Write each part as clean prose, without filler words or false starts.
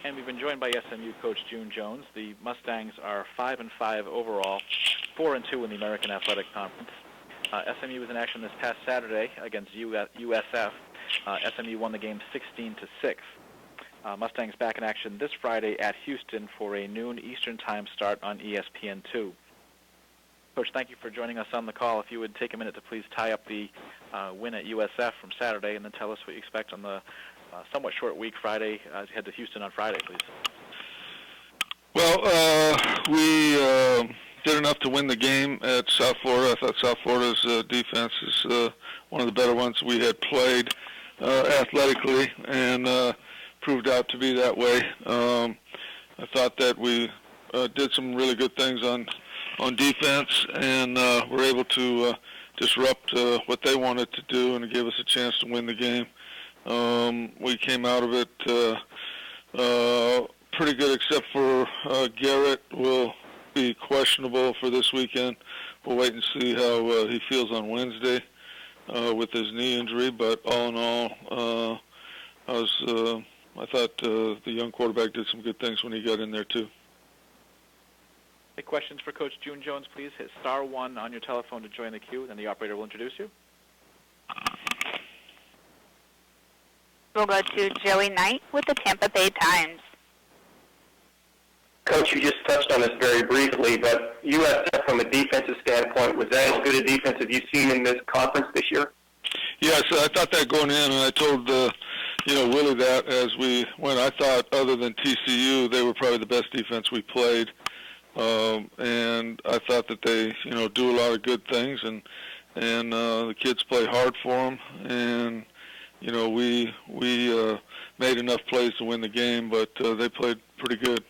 And we've been joined by SMU coach June Jones. The Mustangs are 5-5 overall, 4-2 in the American Athletic Conference. SMU was in action this past Saturday against USF. SMU won the game 16-6. Mustangs back in action this Friday at Houston for a noon Eastern Time start on ESPN2. Coach, thank you for joining us on the call. If you would take a minute to please tie up the win at USF from Saturday and then tell us what you expect on the somewhat short week Friday as you head to Houston on Friday, please. Well, we did enough to win the game at South Florida. I thought South Florida's defense is one of the better ones we had played athletically, and proved out to be that way. I thought that we did some really good things on defense, and were able to disrupt what they wanted to do, and it gave us a chance to win the game. We came out of it pretty good, except for Garrett will be questionable for this weekend. We'll wait and see how he feels on Wednesday with his knee injury. But all in all, I thought the young quarterback did some good things when he got in there too. Any questions for Coach June Jones, please hit *1 on your telephone to join the queue, then the operator will introduce you. We'll go to Joey Knight with the Tampa Bay Times. Coach, you just touched on this very briefly, but USF from a defensive standpoint, was that as good a defense as you've seen in this conference this year? Yes, I thought that going in, and I told Willie that as we went. I thought other than TCU, they were probably the best defense we played, and I thought that they do a lot of good things, and the kids play hard for them, and we made enough plays to win the game, but they played pretty good.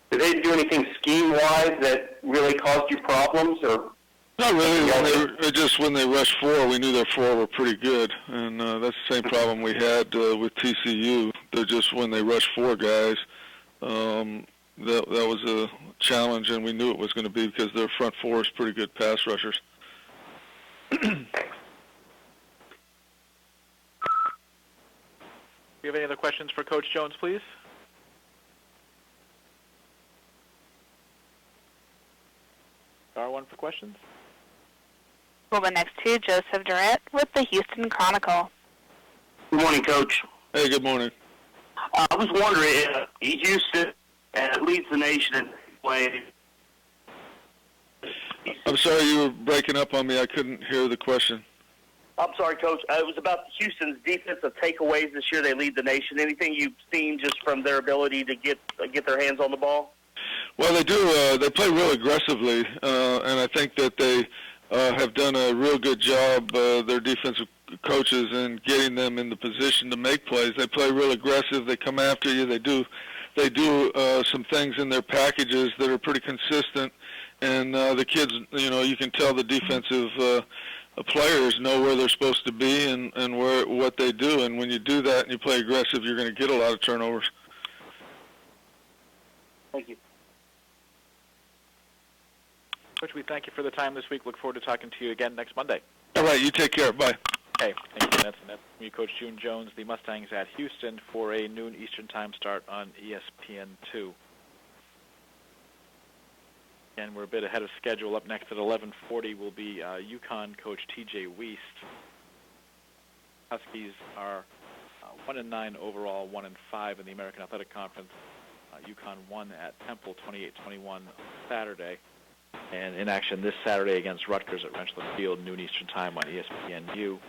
Did they do anything scheme-wise that really caused you problems, or? Not really. Just when they rushed four, we knew their four were pretty good, and that's the same problem we had with TCU. They're just when they rushed four guys, that was a challenge, and we knew it was going to be because their front four is pretty good pass rushers. Do you have any other questions for Coach Jones, please? *1 for questions. We'll go next to Joseph Durrett with the Houston Chronicle. Good morning, Coach. Hey, good morning. I was wondering, Houston leads the nation in play. I'm sorry, you were breaking up on me. I couldn't hear the question. I'm sorry, Coach. It was about Houston's defensive takeaways this year. They lead the nation. Anything you've seen just from their ability to get their hands on the ball? Well, they do. They play real aggressively, and I think that they have done a real good job, their defensive coaches, in getting them in the position to make plays. They play real aggressive. They come after you. They do some things in their packages that are pretty consistent, and the kids, you can tell the defensive players know where they're supposed to be and what they do. And when you do that and you play aggressive, you're going to get a lot of turnovers. Thank you. Coach, we thank you for the time this week. Look forward to talking to you again next Monday. All right, you take care. Bye. Okay, thank you. That's me, Coach June Jones. The Mustangs at Houston for a noon Eastern Time start on ESPN2. And we're a bit ahead of schedule. Up next at 11:40 will be UConn coach T.J. Wiest. Huskies are 1-9 overall, 1-5 in the American Athletic Conference. UConn won at Temple 28-21 Saturday. And in action this Saturday against Rutgers at Rensselaer Field, noon Eastern Time on ESPNU.